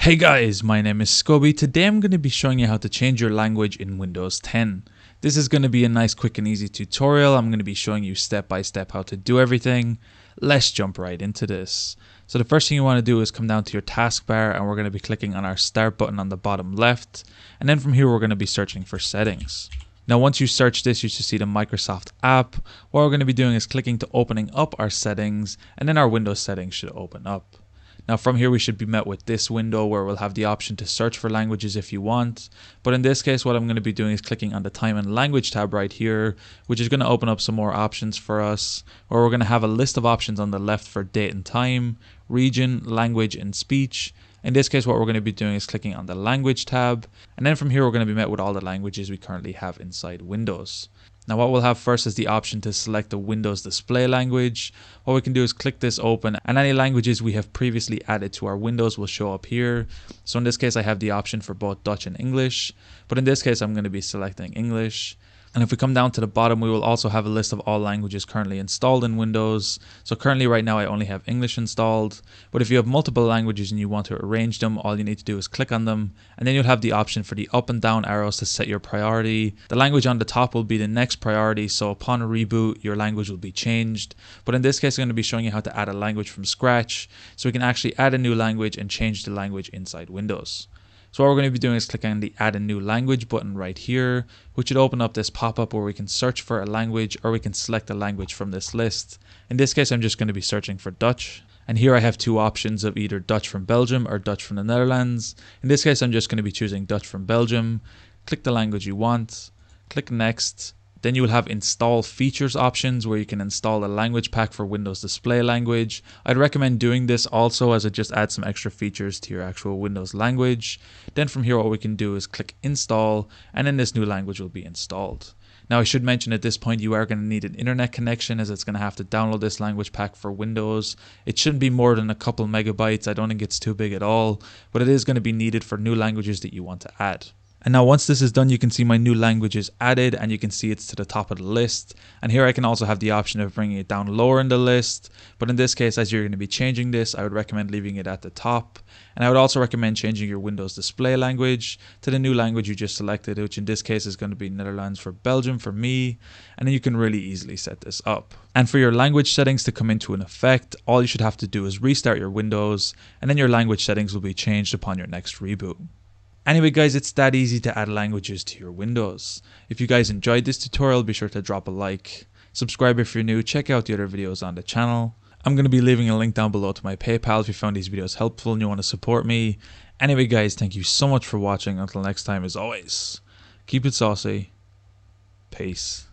Hey guys, my name is Scoby. Today I'm going to be showing you how to change your language in Windows 10. This is going to be a nice, quick and easy tutorial. I'm going to be showing you step by step how to do everything. Let's jump right into this. So the first thing you want to do is come down to your taskbar and we're going to be clicking on our start button on the bottom left. And then from here we're going to be searching for settings. Now once you search this, you should see the Microsoft app. What we're going to be doing is clicking to opening up our settings, and then our Windows settings should open up. Now from here we should be met with this window where we'll have the option to search for languages if you want. But in this case what I'm going to be doing is clicking on the time and language tab right here, which is going to open up some more options for us, where we're going to have a list of options on the left for date and time, region, language and speech. In this case what we're going to be doing is clicking on the language tab, and then from here we're going to be met with all the languages we currently have inside Windows. Now what we'll have first is the option to select the Windows display language. What we can do is click this open, and any languages we have previously added to our windows will show up here. So in this case I have the option for both Dutch and English, but in this case I'm going to be selecting English. And if we come down to the bottom, we will also have a list of all languages currently installed in Windows. So currently right now I only have English installed, but if you have multiple languages and you want to arrange them, all you need to do is click on them, and then you'll have the option for the up and down arrows to set your priority. The language on the top will be the next priority, so upon a reboot your language will be changed. But in this case I'm going to be showing you how to add a language from scratch, so we can actually add a new language and change the language inside Windows. So what we're going to be doing is clicking on the add a new language button right here, which should open up this pop-up where we can search for a language, or we can select a language from this list. In this case I'm just going to be searching for Dutch, and here I have two options of either Dutch from Belgium or Dutch from the Netherlands. In this case I'm just going to be choosing Dutch from Belgium. Click the language you want, click next. Then you will have install features options where you can install a language pack for Windows display language. I'd recommend doing this also, as it just adds some extra features to your actual Windows language. Then from here what we can do is click install, and then this new language will be installed. Now I should mention at this point you are going to need an internet connection, as it's going to have to download this language pack for Windows. It shouldn't be more than a couple megabytes. I don't think it's too big at all, but it is going to be needed for new languages that you want to add. And now once this is done, you can see my new languages added, and you can see it's to the top of the list. And here I can also have the option of bringing it down lower in the list. But in this case, as you're going to be changing this, I would recommend leaving it at the top. And I would also recommend changing your Windows display language to the new language you just selected, which in this case is going to be Netherlands for Belgium for me. And then you can really easily set this up. And for your language settings to come into an effect, all you should have to do is restart your Windows, and then your language settings will be changed upon your next reboot. Anyway guys, it's that easy to add languages to your Windows. If you guys enjoyed this tutorial, be sure to drop a like. Subscribe if you're new, check out the other videos on the channel. I'm going to be leaving a link down below to my PayPal if you found these videos helpful and you want to support me. Anyway guys, thank you so much for watching. Until next time, as always, keep it saucy. Peace.